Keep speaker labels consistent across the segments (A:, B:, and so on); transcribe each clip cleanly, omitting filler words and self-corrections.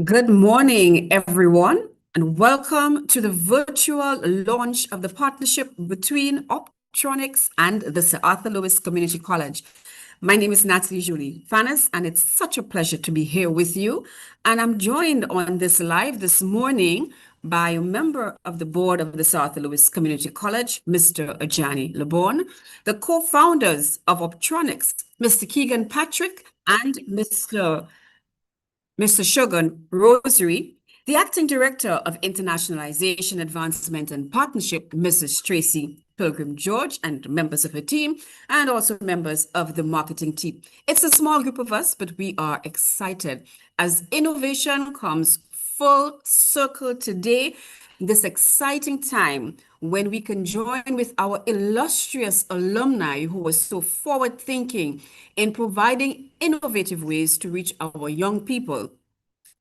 A: Good morning, everyone, and welcome to the virtual launch of the partnership between Orbtronics and the Sir Arthur Lewis Community College. My name is Natalie Julie Fanis, and it's such a pleasure to be here with you. And I'm joined on this live this morning by a member of the board of the Sir Arthur Lewis Community College, Mr. Ajani Lebon, the co-founders of Orbtronics, Mr. Keegan Patrick, and Mr. Shogun Rosary, the Acting Director of Internationalization, Advancement and Partnership, Mrs. Tracy Pilgrim George, and members of her team, and also members of the marketing team. It's a small group of us, but we are excited as innovation comes full circle today, this exciting time when we can join with our illustrious alumni who are so forward thinking in providing innovative ways to reach our young people.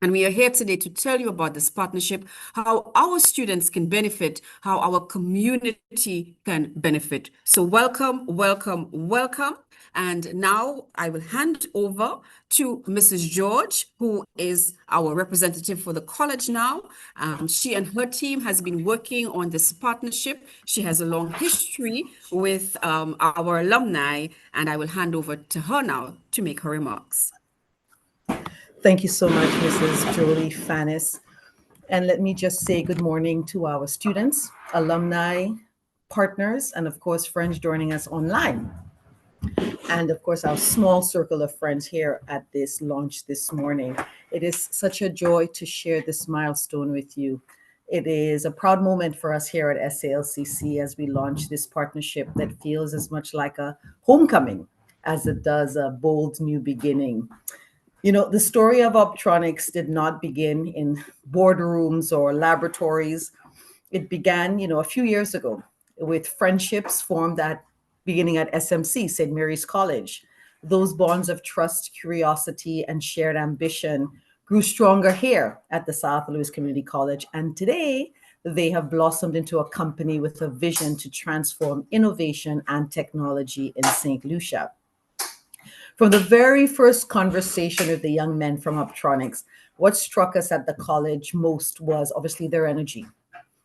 A: And we are here today to tell you about this partnership, how our students can benefit, how our community can benefit. So welcome, welcome, welcome. And now I will hand over to Mrs. George, who is our representative for the college now. She and her team has been working on this partnership. She has a long history with our alumni, and I will hand over to her now to make her remarks.
B: Thank you so much, Mrs. Jolie Fanis. And let me just say good morning to our students, alumni, partners, and of course, friends joining us online. And of course, our small circle of friends here at this launch this morning. It is such a joy to share this milestone with you. It is a proud moment for us here at SALCC as we launch this partnership that feels as much like a homecoming as it does a bold new beginning. You know, the story of Orbtronics did not begin in boardrooms or laboratories. It began, a few years ago with friendships formed beginning at SMC, St. Mary's College. Those bonds of trust, curiosity, and shared ambition grew stronger here at the Sir Arthur Lewis Community College. And today, they have blossomed into a company with a vision to transform innovation and technology in St. Lucia. From the very first conversation with the young men from Orbtronics, what struck us at the college most was obviously their energy.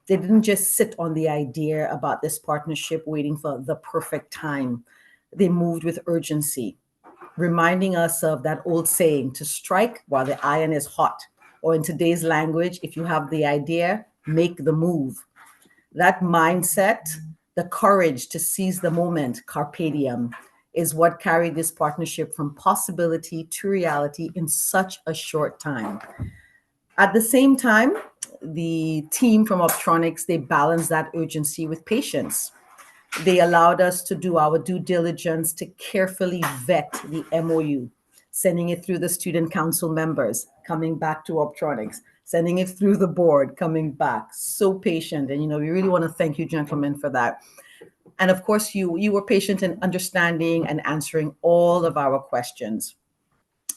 B: They didn't just sit on the idea about this partnership waiting for the perfect time. They moved with urgency, reminding us of that old saying, to strike while the iron is hot, or in today's language, if you have the idea, make the move. That mindset, the courage to seize the moment, carpe diem, is what carried this partnership from possibility to reality in such a short time. At the same time, the team from Orbtronics, they balanced that urgency with patience. They allowed us to do our due diligence to carefully vet the MOU, sending it through the student council members, coming back to Orbtronics, sending it through the board, coming back. So patient. And, we really want to thank you, gentlemen, for that. And of course, you were patient in understanding and answering all of our questions.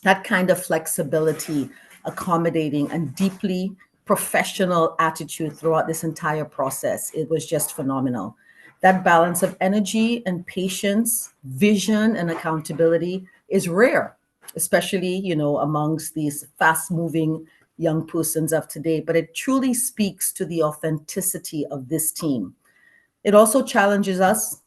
B: That kind of flexibility, accommodating, and deeply professional attitude throughout this entire process, it was just phenomenal. That balance of energy and patience, vision and accountability is rare, especially, amongst these fast-moving young persons of today. But it truly speaks to the authenticity of this team. It also challenges us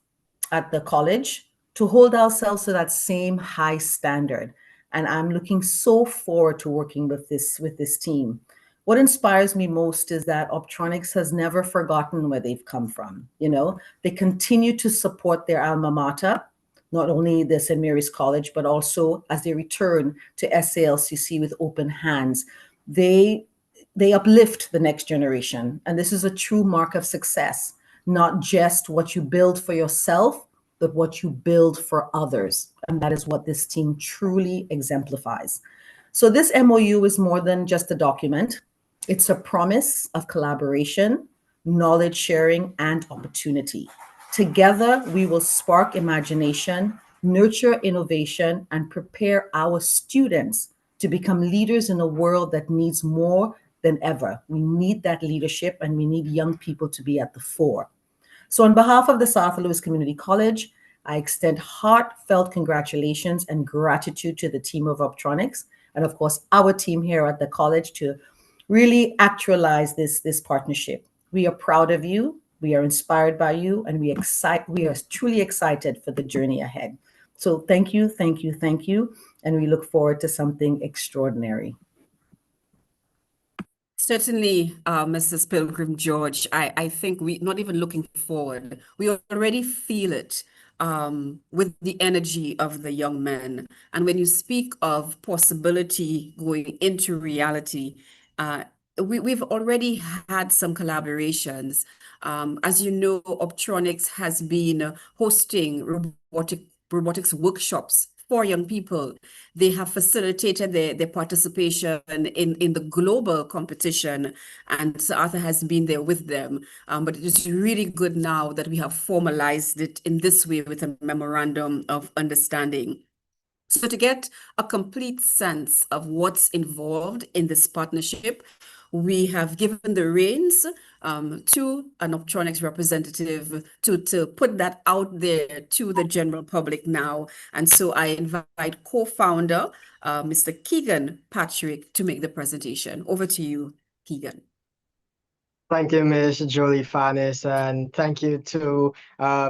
B: at the college to hold ourselves to that same high standard. And I'm looking so forward to working with this team. What inspires me most is that Orbtronics has never forgotten where they've come from. They continue to support their alma mater, not only the St. Mary's College, but also as they return to SALCC with open hands. They uplift the next generation. And this is a true mark of success. Not just what you build for yourself, but what you build for others. And that is what this team truly exemplifies. So this MOU is more than just a document. It's a promise of collaboration, knowledge sharing, and opportunity. Together, we will spark imagination, nurture innovation, and prepare our students to become leaders in a world that needs more than ever. We need that leadership, and we need young people to be at the fore. So on behalf of the Sir Arthur Lewis Community College, I extend heartfelt congratulations and gratitude to the team of Orbtronics and, of course, our team here at the college to really actualize this partnership. We are proud of you. We are inspired by you, and we are truly excited for the journey ahead. So thank you, thank you, thank you, and we look forward to something extraordinary.
A: Certainly, Mrs. Pilgrim George, I think we not even looking forward, we already feel it with the energy of the young men. And when you speak of possibility going into reality, we've already had some collaborations. As you know, Orbtronics has been hosting robotics workshops for young people. They have facilitated their participation in the global competition, and Sir Arthur has been there with them. But it is really good now that we have formalized it in this way with a memorandum of understanding. So to get a complete sense of what's involved in this partnership, we have given the reins to an Orbtronics representative to put that out there to the general public now. And so I invite co-founder, Mr. Keegan Patrick, to make the presentation. Over to you, Keegan.
C: Thank you, Ms. Jolie Farnes, and thank you to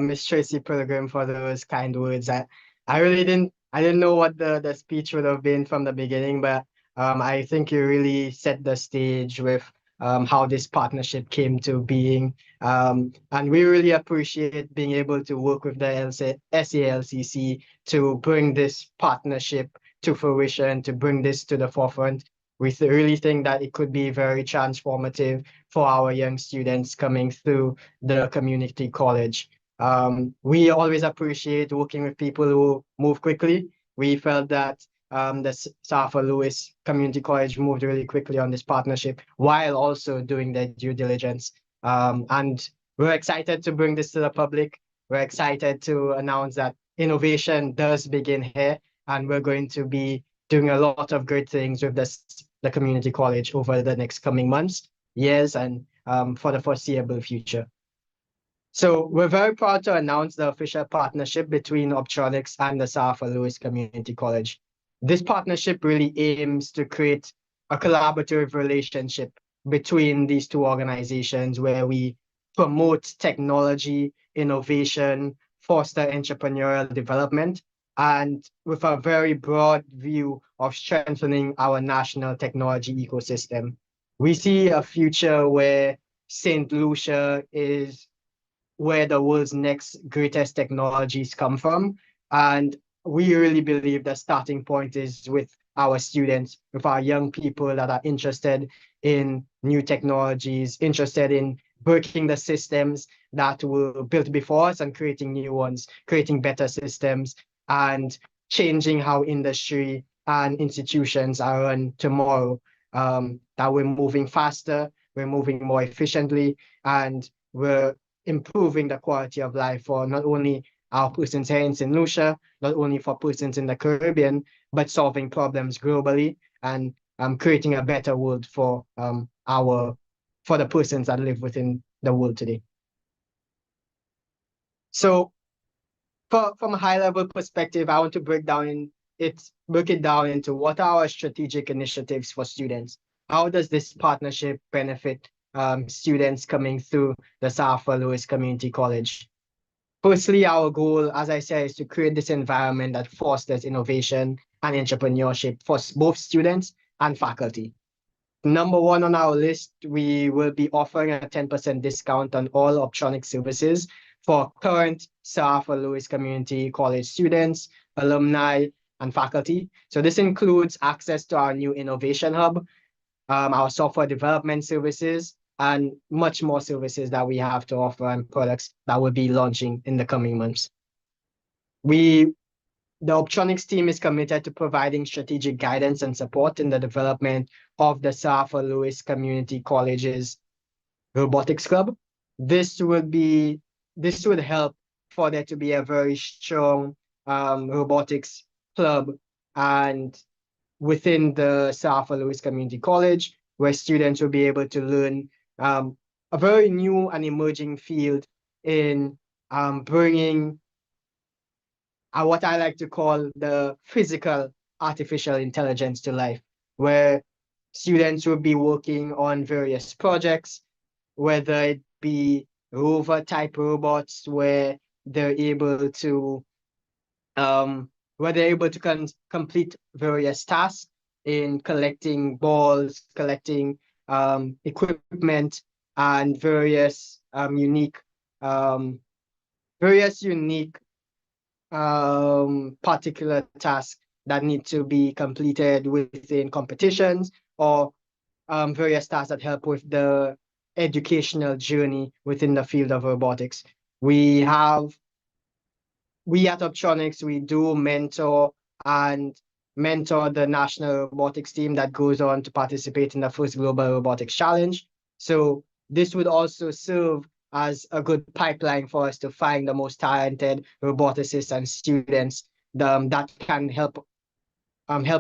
C: Ms. Tracy Pilgrim for those kind words. I really didn't know what the speech would have been from the beginning, but I think you really set the stage with how this partnership came to being. And we really appreciate being able to work with the SALCC to bring this partnership to fruition, to bring this to the forefront. We really think that it could be very transformative for our young students coming through the community college. We always appreciate working with people who move quickly. We felt that the Sir Lewis Community College moved really quickly on this partnership while also doing their due diligence. And we're excited to bring this to the public. We're excited to announce that innovation does begin here, and we're going to be doing a lot of great things with the community college over the next coming months, years, and for the foreseeable future. So we're very proud to announce the official partnership between Orbtronics and the Sir Lewis Community College. This partnership really aims to create a collaborative relationship between these two organizations where we promote technology, innovation, foster entrepreneurial development, and with a very broad view of strengthening our national technology ecosystem. We see a future where St. Lucia is where the world's next greatest technologies come from. And we really believe the starting point is with our students, with our young people that are interested in new technologies, interested in breaking the systems that were built before us and creating new ones, creating better systems, and changing how industry and institutions are run tomorrow. That we're moving faster, we're moving more efficiently, and we're improving the quality of life for not only our persons here in St. Lucia, not only for persons in the Caribbean, but solving problems globally and creating a better world for the persons that live within the world today. So from a high-level perspective, I want to break it down into what are our strategic initiatives for students. How does this partnership benefit students coming through the Sir Lewis Community College? Firstly, our goal, as I said, is to create this environment that fosters innovation and entrepreneurship for both students and faculty. Number one on our list, we will be offering a 10% discount on all Orbtronics services for current Sir Lewis Community College students, alumni, and faculty. So this includes access to our new innovation hub, our software development services, and much more services that we have to offer and products that will be launching in the coming months. The Orbtronics team is committed to providing strategic guidance and support in the development of the Sir Lewis Community College's Robotics Club. This would help for there to be a very strong robotics club and within the Sir Lewis Community College, where students will be able to learn a very new and emerging field in bringing what I like to call the physical artificial intelligence to life, where students will be working on various projects, whether it be rover type robots where they're able to complete various tasks in collecting balls, collecting equipment, and um, various unique particular tasks that need to be completed within competitions, or various tasks that help with the educational journey within the field of robotics. We at Orbtronics, we do mentor the national robotics team that goes on to participate in the first Global Robotics Challenge. So this would also serve as a good pipeline for us to find the most talented roboticists and students that can help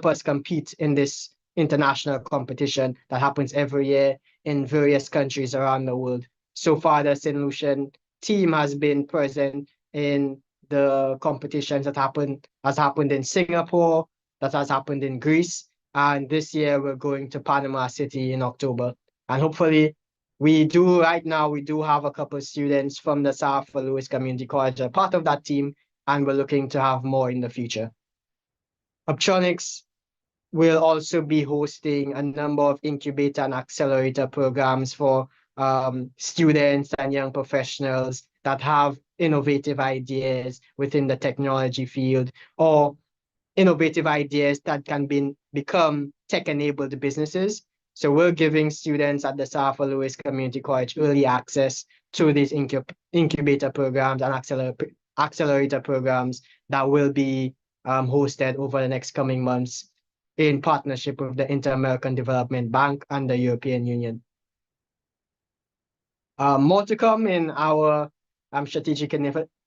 C: us compete in this international competition that happens every year in various countries around the world. So far, the St. Lucian team has been present in the competitions that has happened in Singapore, that has happened in Greece, and this year we're going to Panama City in October. And hopefully, right now we do have a couple of students from the South Lewis Community College are part of that team, and we're looking to have more in the future. Orbtronics will also be hosting a number of incubator and accelerator programs for students and young professionals that have innovative ideas within the technology field, or innovative ideas that can become tech-enabled businesses. So we're giving students at the South Lewis Community College early access to these incubator programs and accelerator programs that will be hosted over the next coming months in partnership with the Inter-American Development Bank and the European Union. More to come in our strategic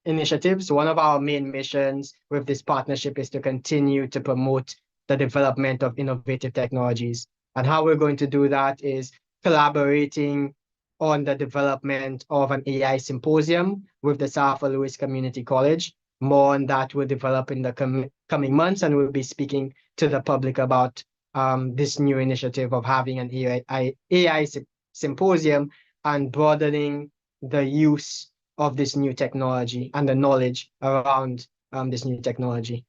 C: initiatives. One of our main missions with this partnership is to continue to promote the development of innovative technologies. And how we're going to do that is collaborating on the development of an AI symposium with the South Lewis Community College. More on that will develop in the coming months, and we'll be speaking to the public about this new initiative of having an AI symposium and broadening the use of this new technology and the knowledge around this new technology.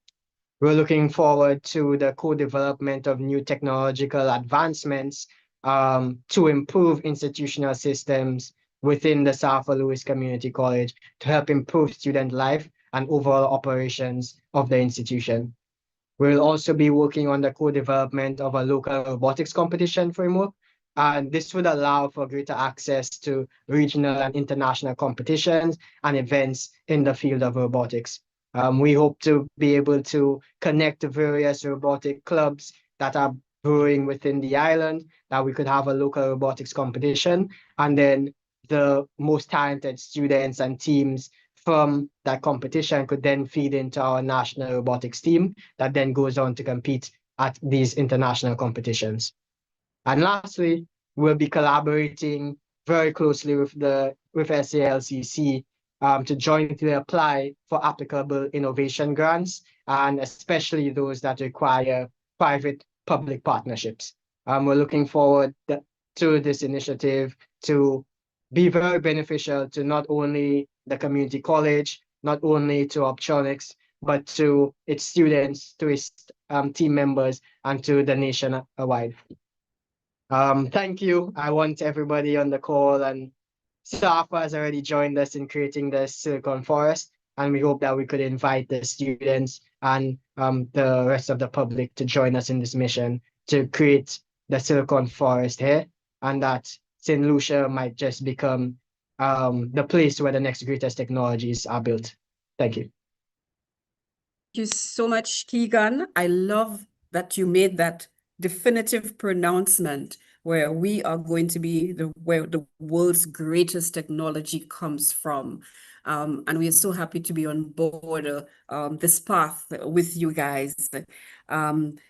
C: We're looking forward to the co-development of new technological advancements to improve institutional systems within the South Lewis Community College to help improve student life and overall operations of the institution. We'll also be working on the co-development of a local robotics competition framework, and this would allow for greater access to regional and international competitions and events in the field of robotics. We hope to be able to connect the various robotic clubs that are brewing within the island, that we could have a local robotics competition, and then the most talented students and teams from that competition could then feed into our national robotics team that then goes on to compete at these international competitions. And lastly, we'll be collaborating very closely with SALCC to jointly apply for applicable innovation grants, and especially those that require private-public partnerships. We're looking forward to this initiative to be very beneficial to not only the community college, not only to Orbtronics, but to its students, to its team members, and to the nation wide. Thank you. I want everybody on the call, and SAFA has already joined us in creating the Silicon Forest, and we hope that we could invite the students and the rest of the public to join us in this mission to create the Silicon Forest here, and that St. Lucia might just become the place where the next greatest technologies are built. Thank you.
A: Thank you so much, Keegan. I love that you made that definitive pronouncement where we are going to be where the world's greatest technology comes from. And we are so happy to be on board this path with you guys.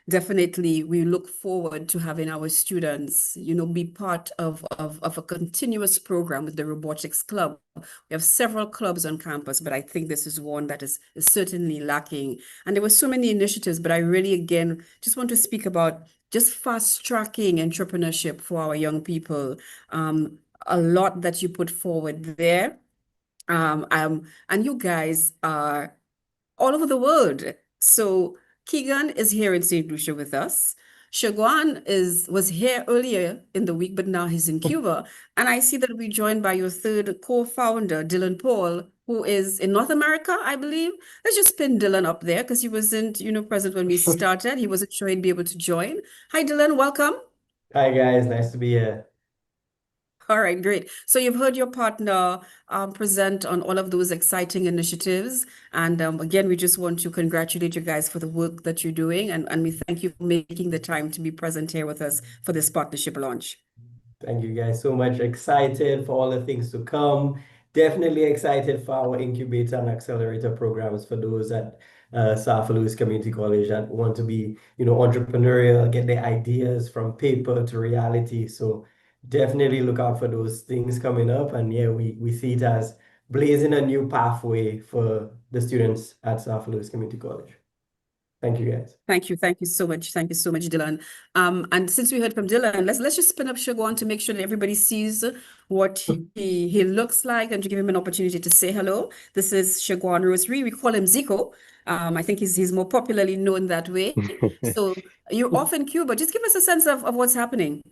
A: Definitely, we look forward to having our students, be part of a continuous program with the Robotics Club. We have several clubs on campus, but I think this is one that is certainly lacking. And there were so many initiatives, but I really, again, just want to speak about just fast tracking entrepreneurship for our young people. A lot that you put forward there. And you guys are all over the world. So Keegan is here in St. Lucia with us. Shagwan was here earlier in the week, but now he's in Cuba. And I see that we're joined by your third co-founder, Dylan Paul, who is in North America, I believe. Let's just pin Dylan up there because he wasn't, present when we started. He wasn't sure he'd be able to join. Hi, Dylan, welcome.
D: Hi guys, nice to be here.
A: All right, great. So you've heard your partner present on all of those exciting initiatives. And again, we just want to congratulate you guys for the work that you're doing. And we thank you for making the time to be present here with us for this partnership launch.
D: Thank you guys so much. Excited for all the things to come. Definitely excited for our incubator and accelerator programs for those at South Louis Community College that want to be, entrepreneurial, get their ideas from paper to reality. So definitely look out for those things coming up. And yeah, we see it as blazing a new pathway for the students at South Louis Community College. Thank you, guys.
A: Thank you. Thank you so much. Thank you so much, Dylan. And since we heard from Dylan, let's just spin up Shagwan to make sure that everybody sees what he looks like and to give him an opportunity to say hello. This is Shagwan Rosary. We call him Zico. I think he's more popularly known that way. So you're off in Cuba. Just give us a sense of what's happening.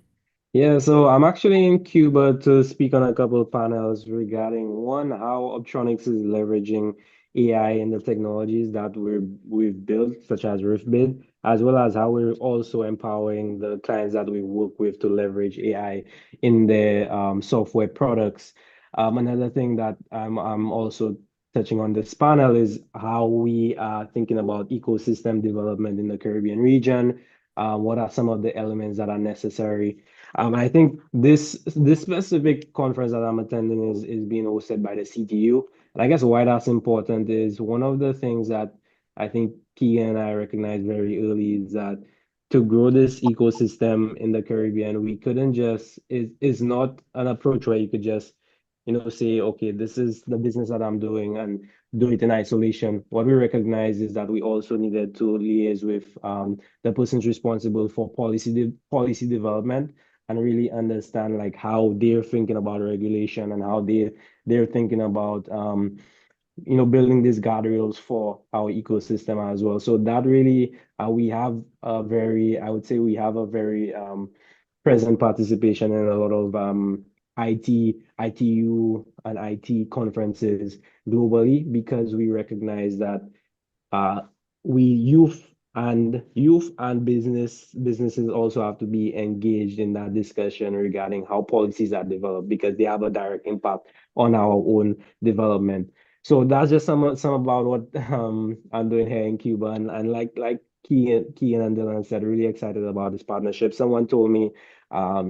E: Yeah, so I'm actually in Cuba to speak on a couple of panels regarding one, how Orbtronics is leveraging AI in the technologies that we've built, such as RoofBid, as well as how we're also empowering the clients that we work with to leverage AI in their software products. Another thing that I'm also touching on this panel is how we are thinking about ecosystem development in the Caribbean region. What are some of the elements that are necessary? I think this specific conference that I'm attending is being hosted by the CTU. And I guess why that's important is one of the things that I think Keegan and I recognized very early is that to grow this ecosystem in the Caribbean, we couldn't just, it's not an approach where you could just, say, okay, this is the business that I'm doing and do it in isolation. What we recognize is that we also needed to liaise with the persons responsible for policy development and really understand like how they're thinking about regulation and how they're thinking about building these guardrails for our ecosystem as well. So that really we have a very, I would say we have a very present participation in a lot of ITU and IT conferences globally because we recognize that youth and businesses also have to be engaged in that discussion regarding how policies are developed because they have a direct impact on our own development. So that's just some about what I'm doing here in Cuba, and like Keegan and Dylan said, really excited about this partnership. Someone told me, our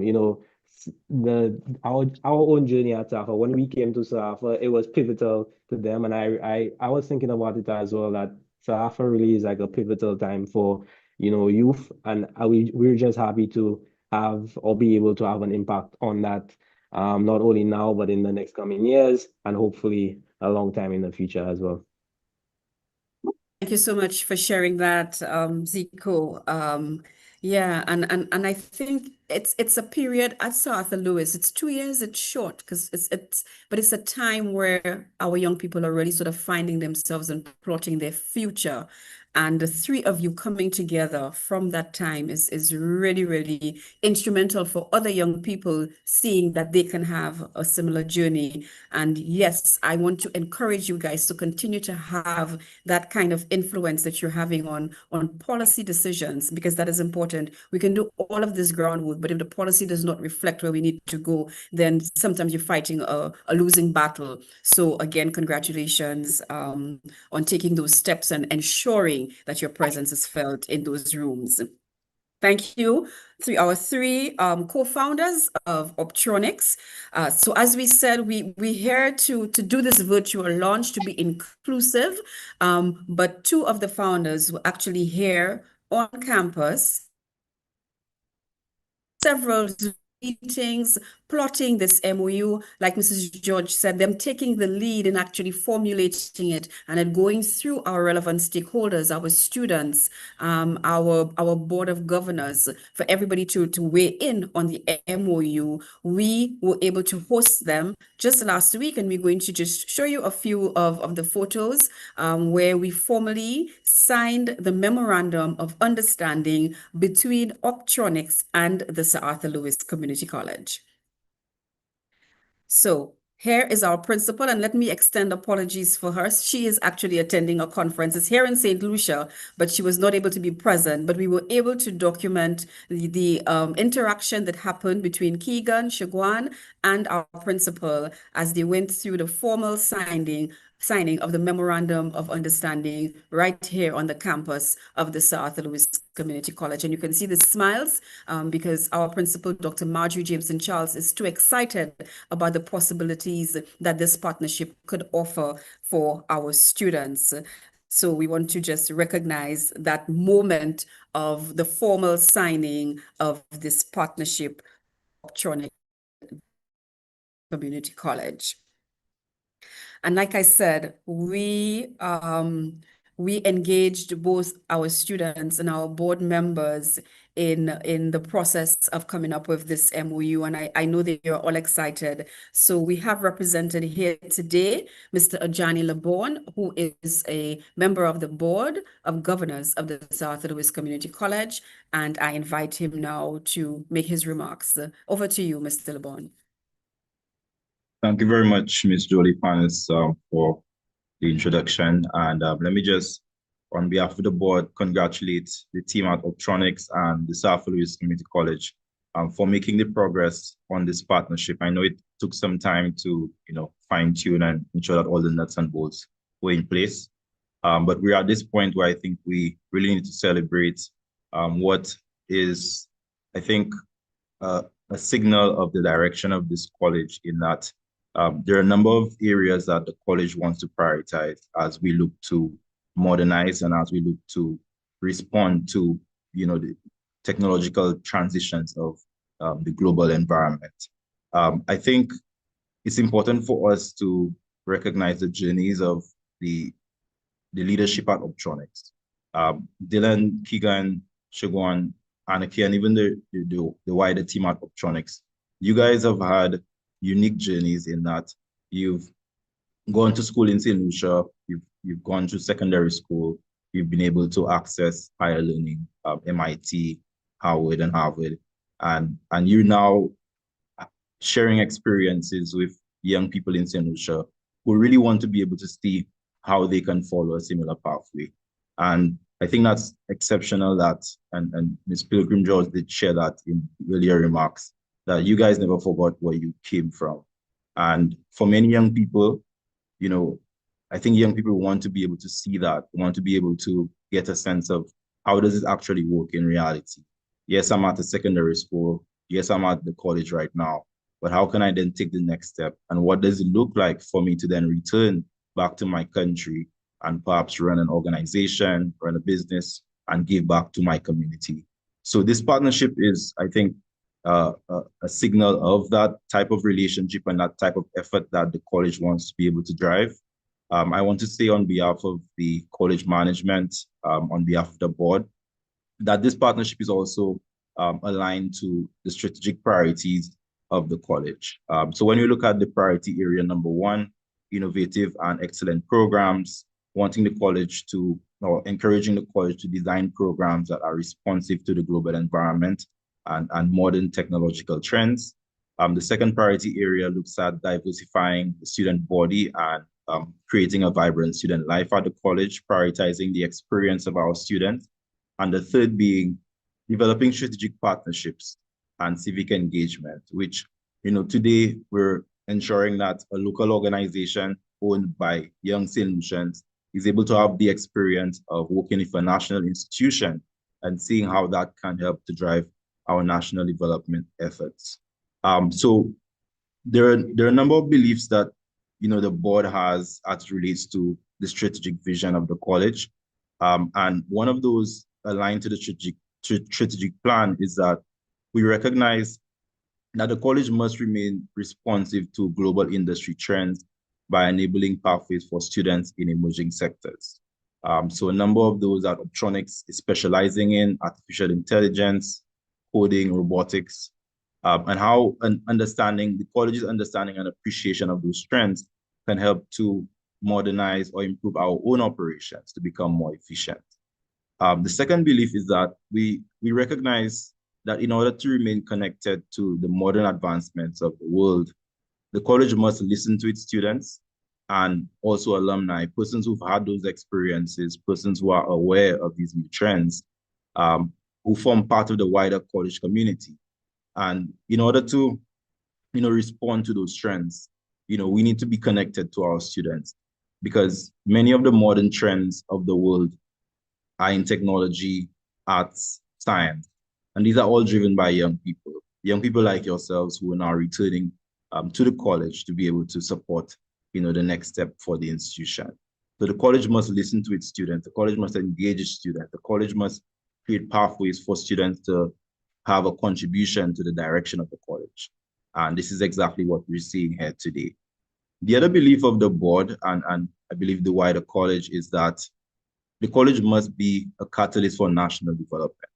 E: own journey at SAFA, when we came to SAFA, it was pivotal to them, and I was thinking about it as well that SAFA really is like a pivotal time for youth, and we're just happy to have or be able to have an impact on that, not only now but in the next coming years and hopefully a long time in the future as well.
A: Thank you so much for sharing that, Zico. Yeah, and I think it's a period at South Louis. It's 2 years. It's short because but it's a time where our young people are really sort of finding themselves and plotting their future. And the three of you coming together from that time is really, really instrumental for other young people seeing that they can have a similar journey. And yes, I want to encourage you guys to continue to have that kind of influence that you're having on policy decisions, because that is important. We can do all of this groundwork, but if the policy does not reflect where we need to go, then sometimes you're fighting a losing battle. So again, congratulations on taking those steps and ensuring that your presence is felt in those rooms. Thank you to our three co-founders of Orbtronics. So as we said, we're here to do this virtual launch to be inclusive, but two of the founders were actually here on campus, several meetings, plotting this MOU, like Mrs. George said, them taking the lead in actually formulating it and then going through our relevant stakeholders, our students, our board of governors, for everybody to weigh in on the MOU. We were able to host them just last week, and we're going to just show you a few of the photos where we formally signed the memorandum of understanding between Orbtronics and the Sir Arthur Lewis Community College. So here is our principal, and let me extend apologies for her. She is actually attending a conference. It's here in St. Lucia, but she was not able to be present. But we were able to document the interaction that happened between Keegan, Shagwan, and our principal as they went through the formal signing of the Memorandum of Understanding right here on the campus of the Sir Arthur Lewis Community College. And you can see the smiles because our principal, Dr. Marjorie Jameson Charles, is too excited about the possibilities that this partnership could offer for our students. So we want to just recognize that moment of the formal signing of this partnership, Orbtronics Community College. And like I said, we engaged both our students and our board members in the process of coming up with this MOU, and I know that you're all excited. So we have represented here today Mr. Ajani Laborn, who is a member of the board of governors of the Sir Arthur Lewis Community College, and I invite him now to make his remarks. Over to you, Mr. Laborn.
F: Thank you very much, Ms. Jolie Panis, for the introduction. And let me just, on behalf of the board, congratulate the team at Orbtronics and the Sir Arthur Lewis Community College for making the progress on this partnership. I know it took some time to, fine tune and ensure that all the nuts and bolts were in place. But we're at this point where I think we really need to celebrate what is, I think, a signal of the direction of this college, in that there are a number of areas that the college wants to prioritize as we look to modernize and as we look to respond to, the technological transitions of the global environment. I think it's important for us to recognize the journeys of the leadership at Orbtronics. Dylan, Keegan, Shagwan, Anaki, and even the wider team at Orbtronics. You guys have had unique journeys in that you've gone to school in St. Lucia, you've gone to secondary school, you've been able to access higher learning, MIT, Howard, and Harvard, and you're now sharing experiences with young people in St. Lucia who really want to be able to see how they can follow a similar pathway. And I think that's exceptional that, and Ms. Pilgrim George did share that in earlier remarks, that you guys never forgot where you came from. And for many young people, I think young people want to be able to see that, want to be able to get a sense of how does it actually work in reality. Yes, I'm at a secondary school. Yes, I'm at the college right now, but how can I then take the next step? And what does it look like for me to then return back to my country and perhaps run an organization, run a business, and give back to my community? So this partnership is, I think, a signal of that type of relationship and that type of effort that the college wants to be able to drive. I want to say on behalf of the college management, on behalf of the board, that this partnership is also aligned to the strategic priorities of the college. So when you look at the priority area number one, innovative and excellent programs, wanting the college to, or encouraging the college to design programs that are responsive to the global environment and modern technological trends. The second priority area looks at diversifying the student body and creating a vibrant student life at the college, prioritizing the experience of our students. And the third being developing strategic partnerships and civic engagement, which, today we're ensuring that a local organization owned by young St. Lucians is able to have the experience of working with a national institution and seeing how that can help to drive our national development efforts. So there are a number of beliefs that the board has as it relates to the strategic vision of the college. And one of those aligned to the strategic plan is that we recognize that the college must remain responsive to global industry trends by enabling pathways for students in emerging sectors. So a number of those are Orbtronics is specializing in artificial intelligence, coding, robotics, and how the college's understanding and appreciation of those trends can help to modernize or improve our own operations to become more efficient. The second belief is that we recognize that in order to remain connected to the modern advancements of the world, the college must listen to its students and also alumni, persons who've had those experiences, persons who are aware of these new trends, who form part of the wider college community. And in order to, respond to those trends, we need to be connected to our students, because many of the modern trends of the world are in technology, arts, science. And these are all driven by young people like yourselves who are now returning to the college to be able to support, the next step for the institution. So the college must listen to its students. The college must engage its students. The college must create pathways for students to have a contribution to the direction of the college. And this is exactly what we're seeing here today. The other belief of the board, and I believe the wider college, is that the college must be a catalyst for national development.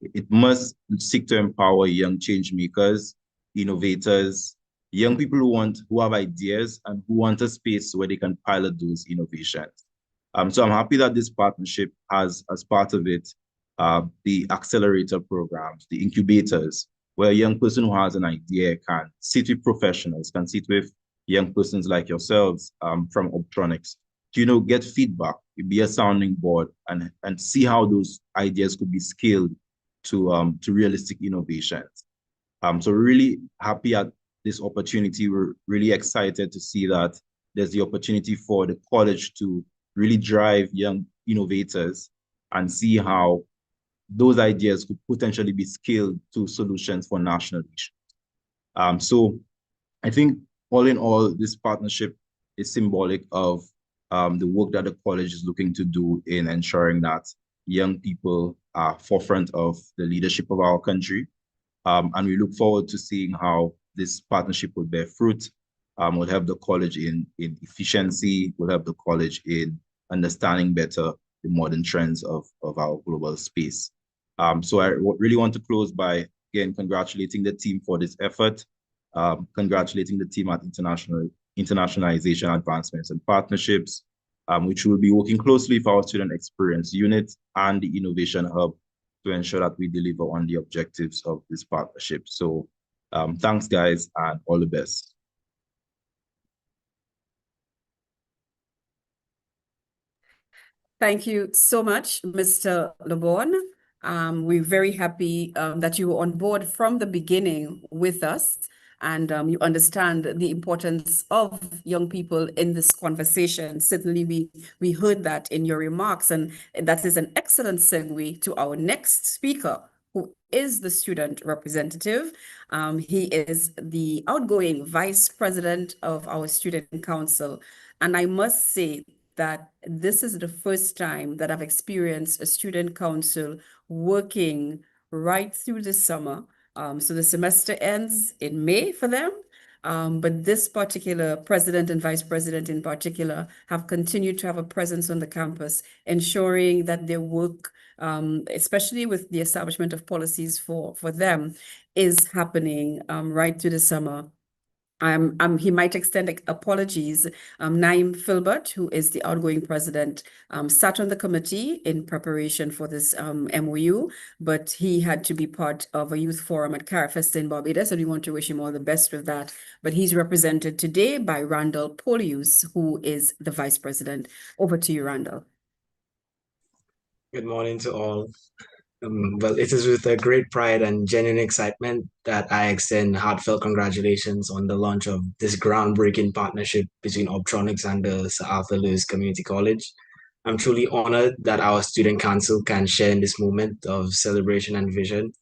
F: It must seek to empower young change makers, innovators, young people who have ideas and who want a space where they can pilot those innovations. So I'm happy that this partnership has, as part of it, the accelerator programs, the incubators, where a young person who has an idea can sit with professionals, can sit with young persons like yourselves from Orbtronics to, get feedback, be a sounding board, and see how those ideas could be scaled to realistic innovations. So we're really happy at this opportunity. We're really excited to see that there's the opportunity for the college to really drive young innovators and see how those ideas could potentially be scaled to solutions for national issues. So I think all in all, this partnership is symbolic of the work that the college is looking to do in ensuring that young people are forefront of the leadership of our country. And we look forward to seeing how this partnership will bear fruit, will help the college in efficiency, will help the college in understanding better the modern trends of our global space. So I really want to close by, again, congratulating the team for this effort, congratulating the team at Internationalization Advancements and Partnerships, which will be working closely with our Student Experience Unit and the Innovation Hub to ensure that we deliver on the objectives of this partnership. So thanks, guys, and all the best.
A: Thank you so much, Mr. LeBon. We're very happy that you were on board from the beginning with us, and you understand the importance of young people in this conversation. Certainly, we heard that in your remarks, and that is an excellent segue to our next speaker, who is the student representative. He is the outgoing vice president of our student council, and I must say that this is the first time that I've experienced a student council working right through the summer. So the semester ends in May for them, but this particular president and vice president in particular have continued to have a presence on the campus, ensuring that their work, especially with the establishment of policies for them, is happening right through the summer. He might extend apologies. Naim Filbert, who is the outgoing president, sat on the committee in preparation for this MOU, but he had to be part of a youth forum at Carafesta in Barbados, and we want to wish him all the best with that. But he's represented today by Randall Polius, who is the vice president. Over to you, Randall.
G: Good morning to all. Well, it is with a great pride and genuine excitement that I extend heartfelt congratulations on the launch of this groundbreaking partnership between Orbtronics and the Sir Arthur Lewis Community College. I'm truly honored that our student council can share in this moment of celebration and vision.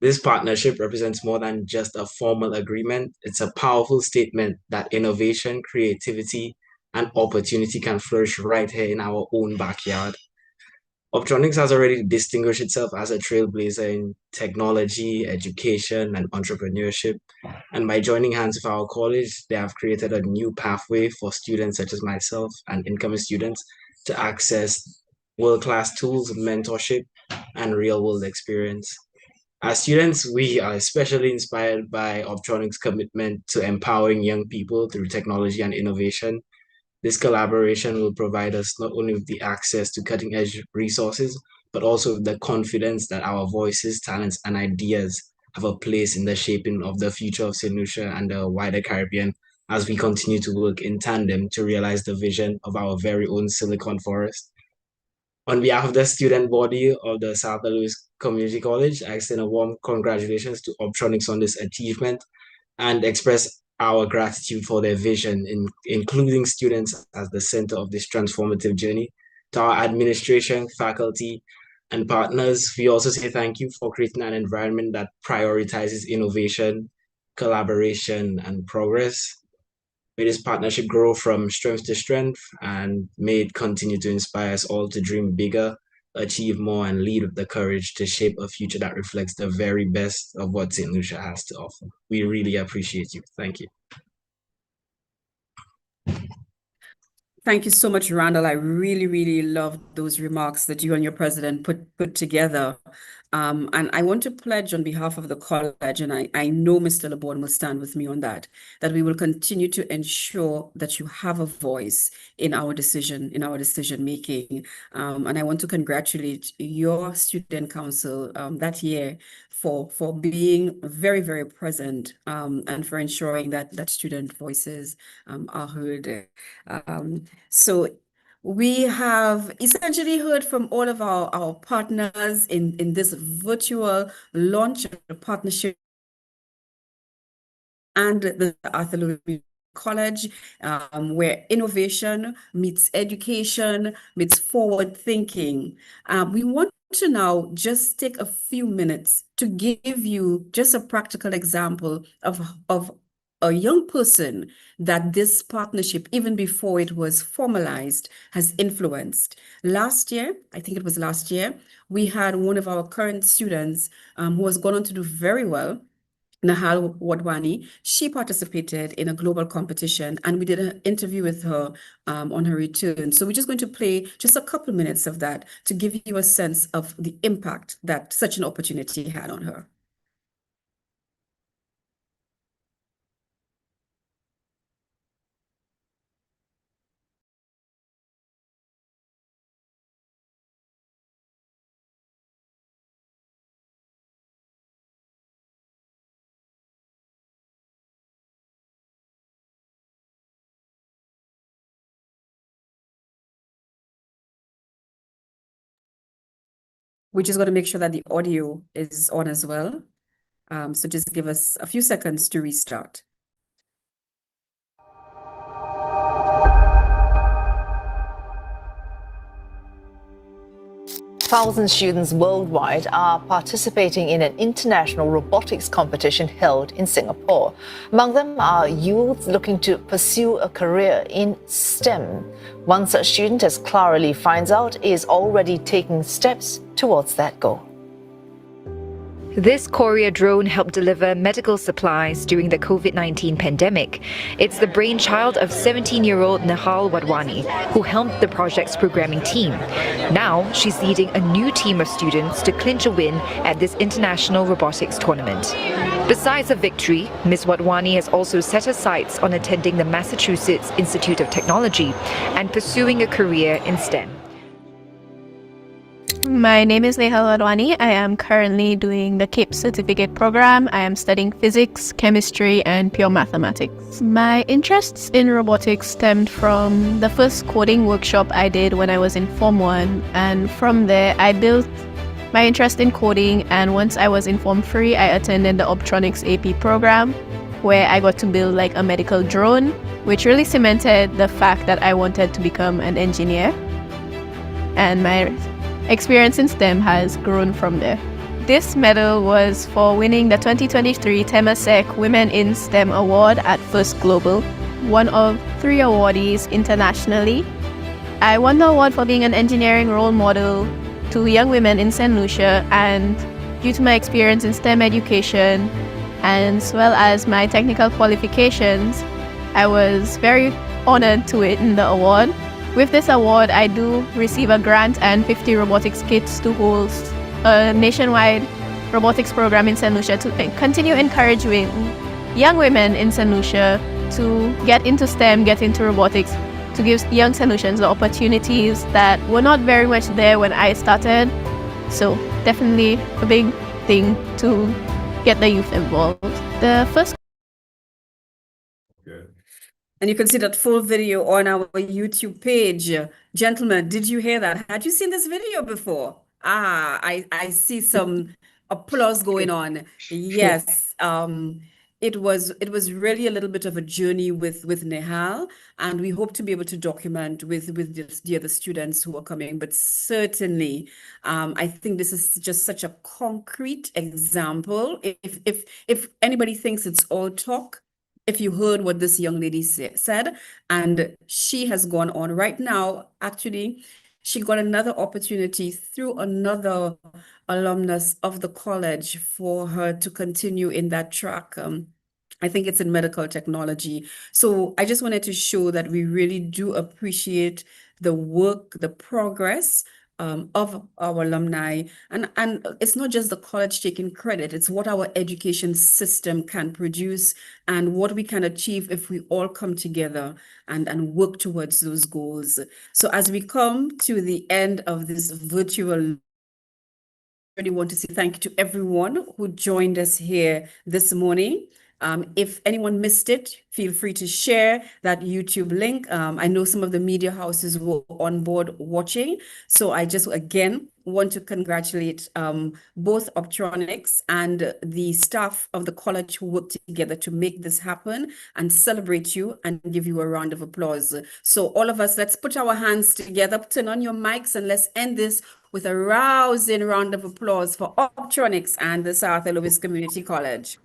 G: This partnership represents more than just a formal agreement. It's a powerful statement that innovation, creativity, and opportunity can flourish right here in our own backyard. Orbtronics has already distinguished itself as a trailblazer in technology, education, and entrepreneurship. And by joining hands with our college, they have created a new pathway for students such as myself and incoming students to access world-class tools, mentorship, and real-world experience. As students, we are especially inspired by Orbtronics' commitment to empowering young people through technology and innovation. This collaboration will provide us not only with the access to cutting-edge resources, but also with the confidence that our voices, talents, and ideas have a place in the shaping of the future of St. Lucia and the wider Caribbean as we continue to work in tandem to realize the vision of our very own Silicon Forest. On behalf of the student body of the South Louis Community College, I extend a warm congratulations to Orbtronics on this achievement and express our gratitude for their vision in including students as the center of this transformative journey. To our administration, faculty, and partners, we also say thank you for creating an environment that prioritizes innovation, collaboration, and progress. May this partnership grow from strength to strength, and may it continue to inspire us all to dream bigger, achieve more, and lead with the courage to shape a future that reflects the very best of what St. Lucia has to offer. We really appreciate you. Thank you.
A: Thank you so much, Randall. I really, really love those remarks that you and your president put together. And I want to pledge on behalf of the college, and I know Mr. LeBourne will stand with me on that we will continue to ensure that you have a voice in our decision making. And I want to congratulate your student council that year for being very, very present and for ensuring that student voices are heard. So we have essentially heard from all of our partners in this virtual launch of the partnership and the Arthur Louis College, where innovation meets education, meets forward thinking. We want to now just take a few minutes to give you just a practical example of a young person that this partnership, even before it was formalized, has influenced. Last year, I think it was last year, we had one of our current students who has gone on to do very well, Nahal Wadwani. She participated in a global competition, and we did an interview with her on her return. So we're just going to play just a couple minutes of that to give you a sense of the impact that such an opportunity had on her. We're just going to make sure that the audio is on as well. So just give us a few seconds to restart.
H: Thousands of students worldwide are participating in an international robotics competition held in Singapore. Among them are youths looking to pursue a career in STEM. One such student, as Clara Lee finds out, is already taking steps towards that goal.
I: This courier drone helped deliver medical supplies during the COVID-19 pandemic. It's the brainchild of 17-year-old Nahal Wadwani, who helmed the project's programming team. Now, she's leading a new team of students to clinch a win at this international robotics tournament. Besides a victory, Ms. Wadwani has also set her sights on attending the Massachusetts Institute of Technology and pursuing a career in STEM.
J: My name is Nehal Wadwani. I am currently doing the CAPE certificate program. I am studying physics, chemistry, and pure mathematics. My interests in robotics stemmed from the first coding workshop I did when I was in Form 1. And from there, I built my interest in coding. And once I was in Form 3, I attended the Orbtronics AP program, where I got to build like a medical drone, which really cemented the fact that I wanted to become an engineer. and my experience in STEM has grown from there. This medal was for winning the 2023 Temasek Women in STEM Award at First Global, one of 3 awardees internationally. I won the award for being an engineering role model to young women in St. Lucia, and due to my experience in STEM education as well as my technical qualifications, I was very honored to win the award. With this award, I do receive a grant and 50 robotics kits to host a nationwide robotics program in St. Lucia to continue encouraging young women in St. Lucia to get into STEM, get into robotics, to give young St. Lucians the opportunities that were not very much there when I started. So definitely a big thing to get the youth involved. The first
A: And you can see that full video on our YouTube page. Gentlemen, did you hear that? Had you seen this video before? I see some applause going on. Yes. It was really a little bit of a journey with Nehal, and we hope to be able to document with the other students who are coming. But certainly, I think this is just such a concrete example. If anybody thinks it's all talk, if you heard what this young lady said, and she has gone on right now, actually, she got another opportunity through another alumnus of the college for her to continue in that track. I think it's in medical technology. So I just wanted to show that we really do appreciate the work, the progress of our alumni. And it's not just the college taking credit, it's what our education system can produce and what we can achieve if we all come together and work towards those goals. So as we come to the end of this virtual, I really want to say thank you to everyone who joined us here this morning. If anyone missed it, feel free to share that YouTube link. I know some of the media houses were on board watching. So I just, again, want to congratulate both Orbtronics and the staff of the college who worked together to make this happen, and celebrate you and give you a round of applause. So all of us, let's put our hands together, turn on your mics, and let's end this with a rousing round of applause for Orbtronics and the South Louis Community College.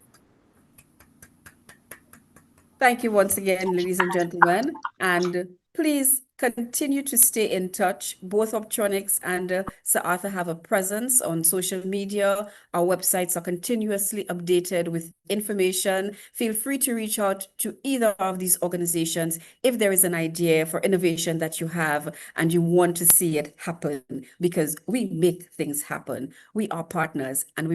A: Thank you once again, ladies and gentlemen, and please continue to stay in touch. Both Orbtronics and Sir Arthur have a presence on social media. Our websites are continuously updated with information. Feel free to reach out to either of these organizations if there is an idea for innovation that you have and you want to see it happen, because we make things happen. We are partners, and we will